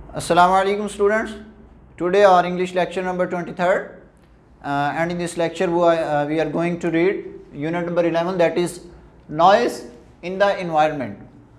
Assalamu alaikum students. Today our English lecture number 23rd and in this lecture we are going to read unit number 11, that is noise in the environment.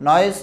noise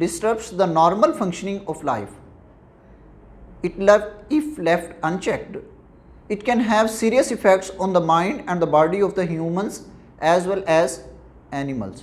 disrupts the normal functioning of life. If left unchecked, it can have serious effects on the mind and the body of the humans as well as animals.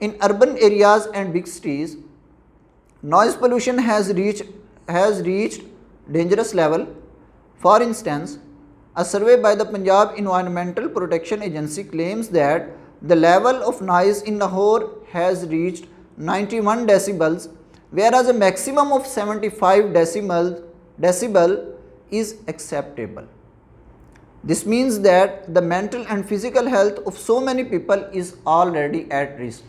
in urban areas and big cities. Noise pollution has reached dangerous level. For instance, a survey by the Punjab Environmental Protection Agency claims that the level of noise in Lahore has reached 91 decibels, whereas a maximum of 75 decibel is acceptable. This means that the mental and physical health of so many people is already at risk.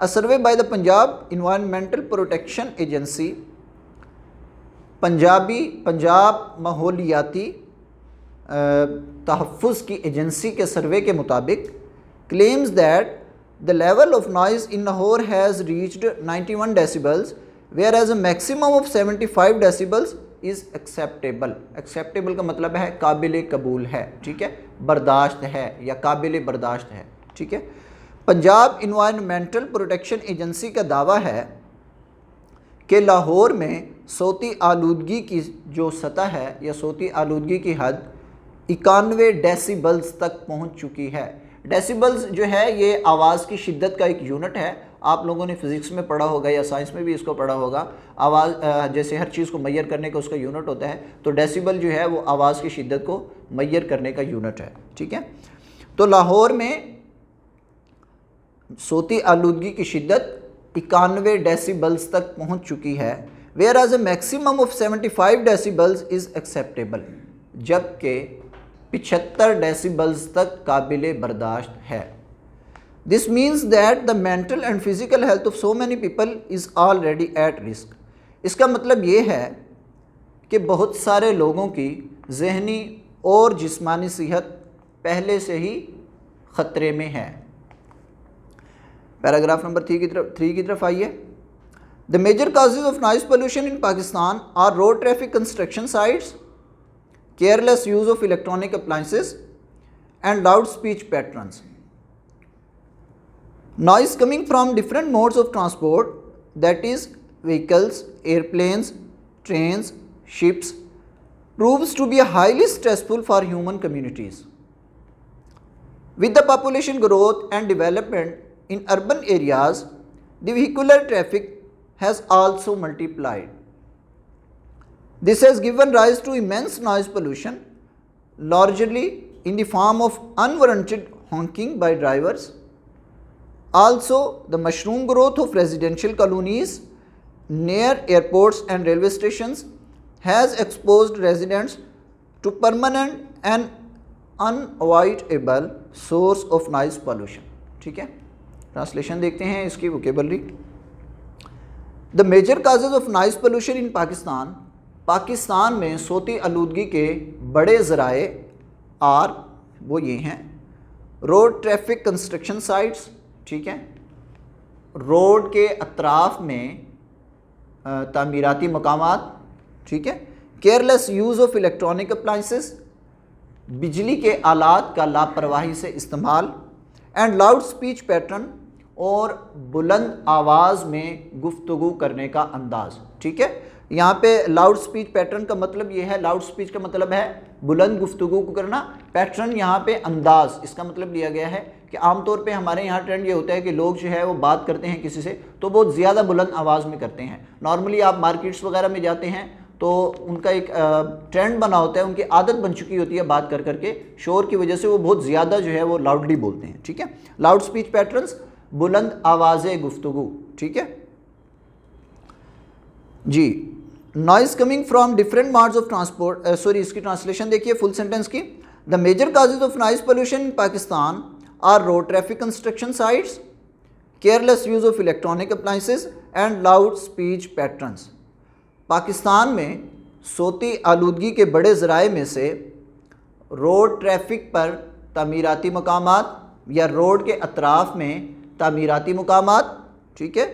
A survey by the Punjab Environmental Protection Agency Punjab ماحولیاتی تحفظ کی agency کے survey کے مطابق claims that the level of noise in Lahore has reached 91 decibels whereas a maximum of 75 decibels is acceptable. acceptable کا مطلب ہے قابل قبول ہے، ٹھیک ہے، برداشت ہے یا قابل برداشت ہے، ٹھیک ہے۔ پنجاب انوائرمنٹل پروٹیکشن ایجنسی کا دعویٰ ہے کہ لاہور میں صوتی آلودگی کی جو سطح ہے یا صوتی آلودگی کی حد 91 ڈیسیبلز تک پہنچ چکی ہے۔ ڈیسیبلز جو ہے یہ آواز کی شدت کا ایک یونٹ ہے، آپ لوگوں نے فزکس میں پڑھا ہوگا یا سائنس میں بھی اس کو پڑھا ہوگا، آواز جیسے ہر چیز کو میئر کرنے کا اس کا یونٹ ہوتا ہے، تو ڈیسیبل جو ہے وہ آواز کی شدت کو میئر کرنے کا یونٹ ہے، ٹھیک ہے۔ تو لاہور میں صوتی آلودگی کی شدت 91 ڈیسیبلز تک پہنچ چکی ہے whereas a maximum of 75 decibels is acceptable، جبکہ 75 ڈیسیبلز تک قابل برداشت ہے۔ This means that the mental and physical health of so many people is already at risk۔ اس کا مطلب یہ ہے کہ بہت سارے لوگوں کی ذہنی اور جسمانی صحت پہلے سے ہی خطرے میں ہے۔ پیراگراف نمبر 3 کی طرف آئیے۔ The major causes of noise pollution in Pakistan are road traffic construction sites, careless use of electronic appliances, and loud speech patterns. Noise coming from different modes of transport, that is vehicles, airplanes, trains, ships, proves to be highly stressful for human communities. With the population growth and development in urban areas, the vehicular traffic has also multiplied. This has given rise to immense noise pollution, largely in the form of unwarranted honking by drivers. Also, the mushroom growth of residential colonies near airports and railway stations has exposed residents to permanent and unavoidable source of noise pollution. ٹھیک ہے، translation دیکھتے ہیں اس کی vocabulary. The major causes of noise pollution in Pakistan، Pakistan میں صوتی آلودگی کے بڑے ذرائع وہ یہ ہیں: روڈ ٹریفک کنسٹرکشن سائٹس، ٹھیک ہے، روڈ کے اطراف میں تعمیراتی مقامات، ٹھیک ہے، careless use of electronic appliances, بجلی کے آلات کا لاپرواہی سے استعمال، اینڈ لاؤڈ اسپیچ پیٹرن، اور بلند آواز میں گفتگو کرنے کا انداز، ٹھیک ہے۔ یہاں پہ لاؤڈ سپیچ پیٹرن کا مطلب یہ ہے، لاؤڈ سپیچ کا مطلب ہے بلند گفتگو کو کرنا، پیٹرن یہاں پہ انداز، اس کا مطلب لیا گیا ہے کہ عام طور پہ ہمارے یہاں ٹرینڈ یہ ہوتا ہے کہ لوگ جو ہے وہ بات کرتے ہیں کسی سے تو بہت زیادہ بلند آواز میں کرتے ہیں۔ نارملی آپ مارکیٹس وغیرہ میں جاتے ہیں تو ان کا ایک ٹرینڈ بنا ہوتا ہے، ان کی عادت بن چکی ہوتی ہے بات کر کے، شور کی وجہ سے وہ بہت زیادہ جو ہے وہ لاؤڈلی بولتے ہیں، ٹھیک ہے۔ لاؤڈ سپیچ پیٹرنز، بلند آواز گفتگو، ٹھیک ہے جی۔ Noise coming from different modes of transport, اس کی ٹرانسلیشن دیکھیے فل سینٹینس کی۔ The major causes of noise pollution in Pakistan are road traffic construction sites, careless use of electronic appliances and loud speech patterns. Pakistan میں صوتی آلودگی کے بڑے ذرائع میں سے روڈ ٹریفک پر تعمیراتی مقامات یا روڈ کے اطراف میں تعمیراتی مقامات، ٹھیک ہے،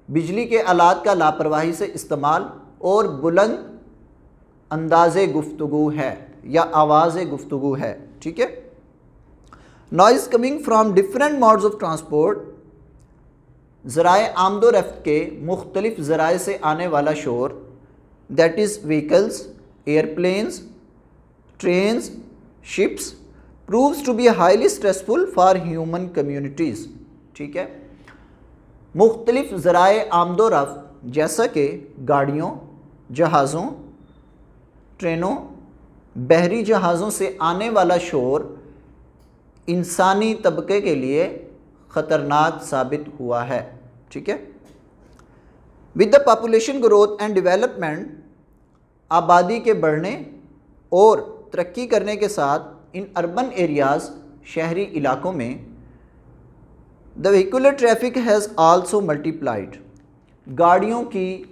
بجلی کے آلات کا لاپرواہی سے استعمال اور بلند انداز گفتگو ہے یا آواز گفتگو ہے، ٹھیک ہے۔ Noises coming from different modes of transport, ذرائع آمد و رفت کے مختلف ذرائع سے آنے والا شور، that is vehicles, airplanes, trains, ships, proves to be highly stressful for human communities, ٹھیک ہے۔ مختلف ذرائع آمد و رفت جیسا کہ گاڑیوں، جہازوں، ٹرینوں، بحری جہازوں سے آنے والا شور انسانی طبقے کے لیے خطرناک ثابت ہوا ہے، ٹھیک ہے۔ With the population growth and development, آبادی کے بڑھنے اور ترقی کرنے کے ساتھ ان اربن ایریاز، شہری علاقوں میں، دا وہیکولر ٹریفک ہیز آلسو ملٹی پلائڈ، گاڑیوں کی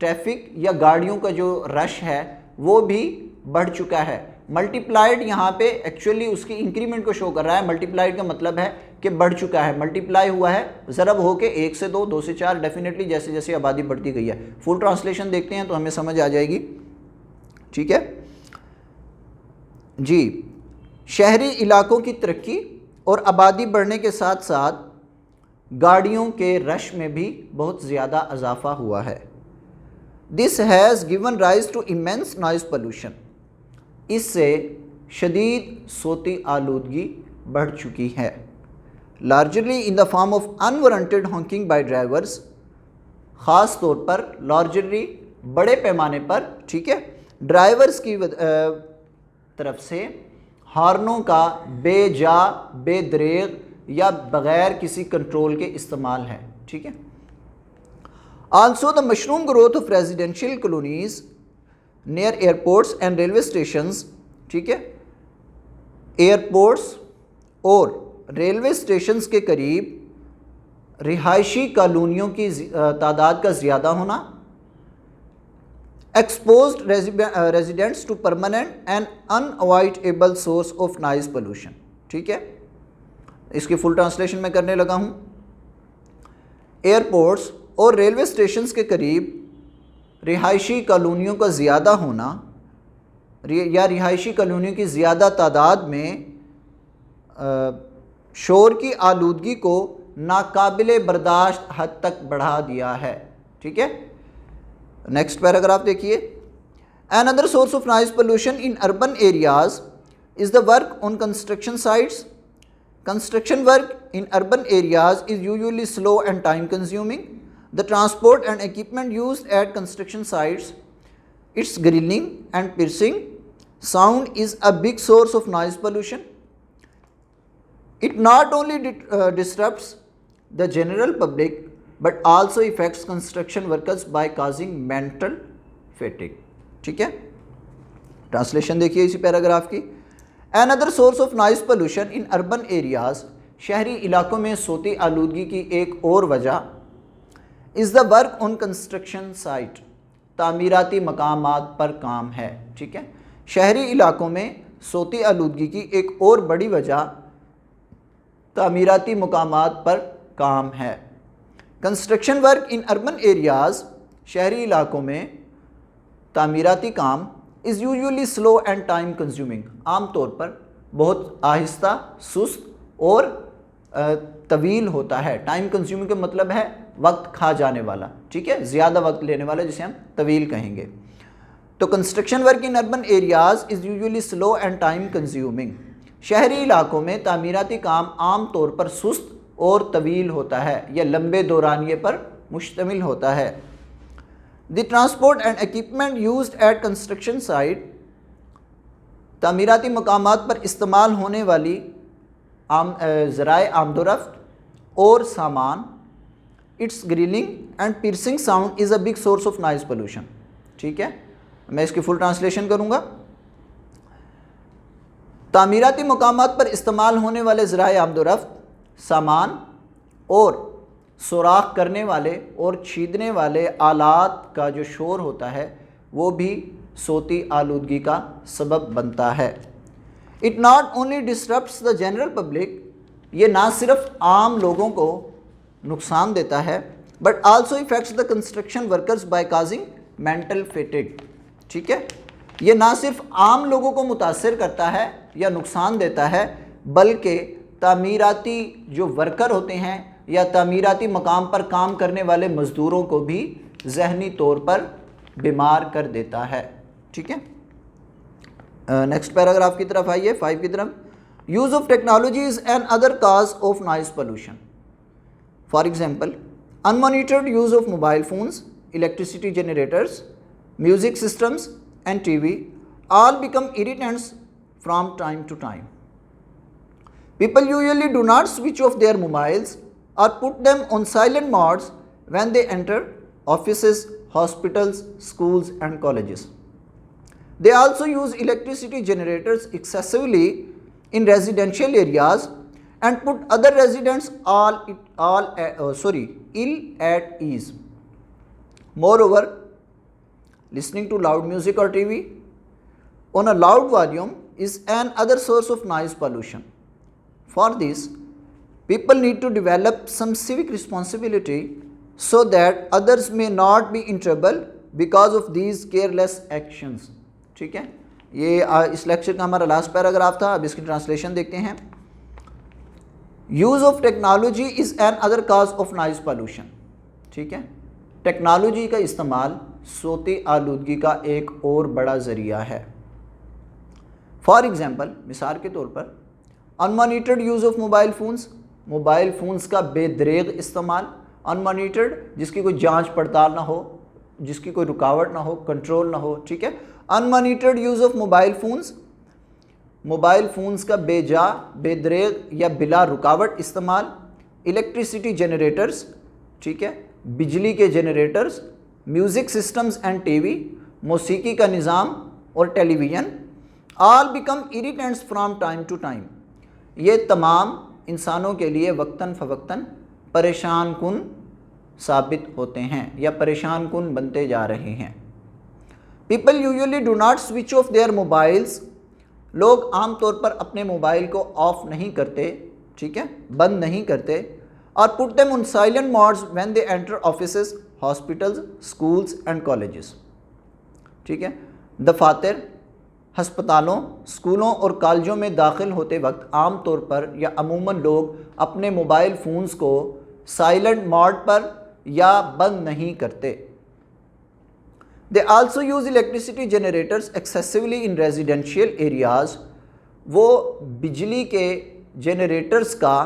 ٹریفک یا گاڑیوں کا جو رش ہے وہ بھی بڑھ چکا ہے. ملٹیپلائڈ یہاں پہ ایکچولی اس کی انکریمنٹ کو شو کر رہا ہے. ملٹیپلائڈ کا مطلب ہے کہ بڑھ چکا ہے, ملٹیپلائی ہوا ہے, ضرب ہو کے 1 سے 2, 2 سے 4, ڈیفینیٹلی جیسے جیسے آبادی بڑھتی گئی ہے. فل ٹرانسلیشن دیکھتے ہیں تو ہمیں سمجھ آ جائے گی. ٹھیک ہے جی. شہری علاقوں کی ترقی اور آبادی بڑھنے کے ساتھ ساتھ گاڑیوں کے رش میں بھی بہت زیادہ اضافہ ہوا ہے. This has given rise to immense noise pollution. اس سے شدید صوتی آلودگی بڑھ چکی ہے. Largely in the form of unwarranted honking by drivers. خاص طور پر largely بڑے پیمانے پر, ٹھیک ہے, ڈرائیورز کی طرف سے ہارنوں کا بے جا, بے دریغ یا بغیر کسی کنٹرول کے استعمال ہے. ٹھیک ہے. Also the mushroom growth of residential colonies near airports and railway stations, ٹھیک ہے, ایئرپورٹس اور ریلوے اسٹیشنز کے قریب رہائشی کالونیوں کی تعداد کا زیادہ ہونا, exposed residents to permanent and unavoidable source of noise pollution. ٹھیک ہے, اس کی فل ٹرانسلیشن میں کرنے لگا ہوں. ایئرپورٹس اور ریلوے اسٹیشنز کے قریب رہائشی کالونیوں کا زیادہ ہونا یا رہائشی کالونیوں کی زیادہ تعداد میں شور کی آلودگی کو ناقابل برداشت حد تک بڑھا دیا ہے. ٹھیک ہے. نیکسٹ پیراگراف دیکھیے. Another source of noise pollution in urban areas is the work on construction sites. Construction work in urban areas is usually slow and time consuming. The transport and equipment used at construction sites, its grilling and piercing sound is a big source of noise pollution. It not only disrupts the general public but also affects construction workers by causing mental fatigue. ٹھیک ہے. Translation دیکھیے اسی paragraph کی. Another source of noise pollution in urban areas, شہری علاقوں میں صوتی آلودگی کی ایک اور وجہ is the work on construction site, تعمیراتی مقامات پر کام ہے. ٹھیک ہے. شہری علاقوں میں صوتی آلودگی کی ایک اور بڑی وجہ تعمیراتی مقامات پر کام ہے. Construction work in urban areas, شہری علاقوں میں تعمیراتی کام is usually slow and time consuming, عام طور پر بہت آہستہ, سست اور طویل ہوتا ہے. ٹائم کنزیومنگ کا مطلب ہے وقت کھا جانے والا. ٹھیک ہے, زیادہ وقت لینے والا, جسے ہم طویل کہیں گے. تو construction work in urban areas is usually slow and time consuming, شہری علاقوں میں تعمیراتی کام عام طور پر سست اور طویل ہوتا ہے یا لمبے دورانیے پر مشتمل ہوتا ہے. The transport and equipment used at construction site, تعمیراتی مقامات پر استعمال ہونے والی ذرائع آمد و رفت اور سامان, its grilling and piercing sound is a big source of noise pollution. ٹھیک ہے, میں اس کی فل ٹرانسلیشن کروں گا. تعمیراتی مقامات پر استعمال ہونے والے ذرائع آمد و رفت, سامان اور سوراخ کرنے والے اور چھیدنے والے آلات کا جو شور ہوتا ہے وہ بھی صوتی آلودگی کا سبب بنتا ہے. It not only disturbs the general public, یہ نہ صرف عام لوگوں کو نقصان دیتا ہے, but also affects the construction workers by causing mental fatigue. ٹھیک ہے, یہ نہ صرف عام لوگوں کو متاثر کرتا ہے یا نقصان دیتا ہے, بلکہ تعمیراتی جو ورکر ہوتے ہیں یا تعمیراتی مقام پر کام کرنے والے مزدوروں کو بھی ذہنی طور پر بیمار کر دیتا ہے. ٹھیک ہے. نیکسٹ پیراگراف کی طرف آئیے, 5 کی طرف. Use of technology is an other cause of noise pollution. For example, unmonitored use of mobile phones, electricity generators, music systems and TV all become irritants from time to time. People usually do not switch off their mobiles or put them on silent modes when they enter offices, hospitals, schools and colleges. They also use electricity generators excessively in residential areas and put other residents ill at ease. Moreover, listening to loud music or TV on a loud volume is another source of noise pollution. For this, people need to develop some civic responsibility so that others may not be in trouble because of these careless actions. ٹھیک ہے، یہ اس lecture کا ہمارا last paragraph تھا. اب اس کی translation دیکھتے ہیں. Use of technology is an other cause of nice pollution. ٹھیک ہے، ٹیکنالوجی کا استعمال صوتی آلودگی کا ایک اور بڑا ذریعہ ہے. فار ایگزامپل، مثال کے طور پر unmonitored use of mobile phones, mobile phones کا بے دریغ استعمال. انمانیٹرڈ جس کی کوئی جانچ پڑتال نہ ہو، جس کی کوئی رکاوٹ نہ ہو، کنٹرول نہ ہو. ٹھیک ہے، unmonitored use of mobile phones, mobile phones کا بے جا، بے دریغ یا بلا رکاوٹ استعمال. الیکٹریسٹی جنریٹرز، ٹھیک ہے، بجلی کے generators. Music systems and TV, موسیقی کا نظام اور television. All become irritants from time to time, یہ تمام انسانوں کے لیے وقتاً فوقتاً پریشان کن ثابت ہوتے ہیں یا پریشان کن بنتے جا رہے ہیں. People usually do not switch off their mobiles, لوگ عام طور پر اپنے موبائل کو آف نہیں کرتے، ٹھیک ہے، بند نہیں کرتے. اور put them on silent modes when they enter offices, hospitals, schools and colleges. ٹھیک ہے، دفاتر، ہسپتالوں، اسکولوں اور کالجوں میں داخل ہوتے وقت عام طور پر یا عموماً لوگ اپنے موبائل فونز کو سائلنٹ موڈ پر یا بند نہیں کرتے. They also use electricity generators excessively in residential areas. وہ بجلی کے جنریٹرز کا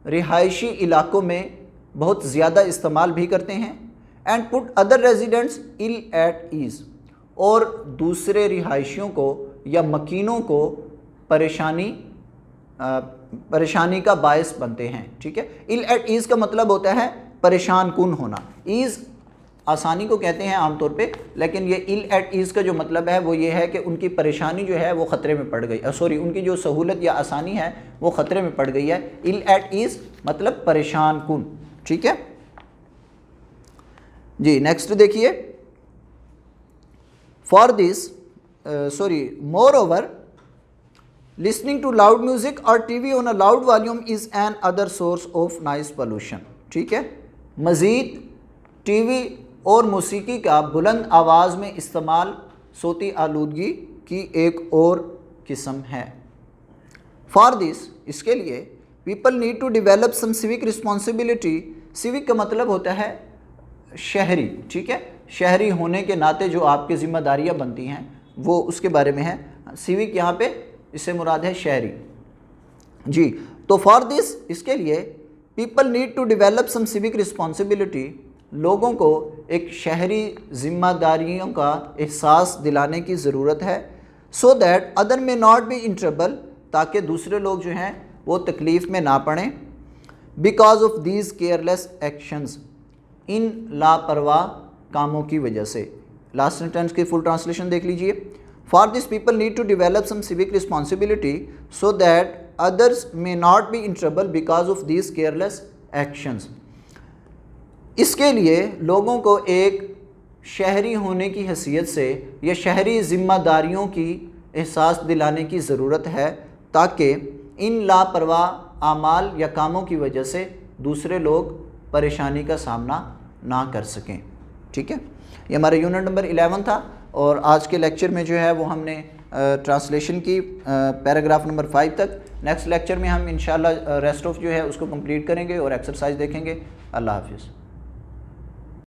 رہائشی علاقوں میں بہت زیادہ استعمال بھی کرتے ہیں. And put other residents ill at ease، اور دوسرے رہائشیوں کو یا مکینوں کو پریشانی کا باعث بنتے ہیں. ٹھیک ہے، ill at ease کا مطلب ہوتا ہے پریشان کن ہونا. ایز آسانی کو کہتے ہیں عام طور پہ، لیکن یہ ill at ease کا جو مطلب ہے وہ یہ ہے کہ ان کی پریشانی جو ہے وہ خطرے میں پڑ گئی، ان کی جو سہولت یا آسانی ہے وہ خطرے میں پڑ گئی ہے. ill at ease مطلب پریشان کن. ٹھیک ہے جی، نیکسٹ دیکھیے. For this more over listening to loud music or TV on a loud volume is an other source of noise pollution. ٹھیک ہے، مزید ٹی وی اور موسیقی کا بلند آواز میں استعمال صوتی آلودگی کی ایک اور قسم ہے. فار دس، اس کے لیے people need to develop some civic responsibility. سیوک کا مطلب ہوتا ہے شہری. ٹھیک ہے، شہری ہونے کے ناطے جو آپ کی ذمہ داریاں بنتی ہیں وہ اس کے بارے میں ہے. سیوک یہاں پہ اس سے مراد ہے شہری. جی، تو فار دس، اس کے لیے people need to develop some civic responsibility, لوگوں کو ایک شہری ذمہ داریوں کا احساس دلانے کی ضرورت ہے. سو دیٹ ادر میں ناٹ بی ان ٹربل، تاکہ دوسرے لوگ جو ہیں وہ تکلیف میں نہ پڑیں. Because of these careless actions, ان لاپرواہ کاموں کی وجہ سے. لاسٹ سینٹینس کی فل ٹرانسلیشن دیکھ لیجئے. For this people need to develop some civic responsibility so that others may not be in trouble because of these careless actions. اس کے لیے لوگوں کو ایک شہری ہونے کی حیثیت سے یا شہری ذمہ داریوں کی احساس دلانے کی ضرورت ہے، تاکہ ان لاپرواہ اعمال یا کاموں کی وجہ سے دوسرے لوگ پریشانی کا سامنا نہ کر سکیں. ٹھیک ہے، یہ ہمارا یونٹ نمبر 11 تھا، اور آج کے لیکچر میں جو ہے وہ ہم نے ٹرانسلیشن کی پیراگراف نمبر 5 تک. نیکسٹ لیکچر میں ہم انشاءاللہ ریسٹ آف جو ہے اس کو کمپلیٹ کریں گے اور ایکسرسائز دیکھیں گے. اللہ حافظ.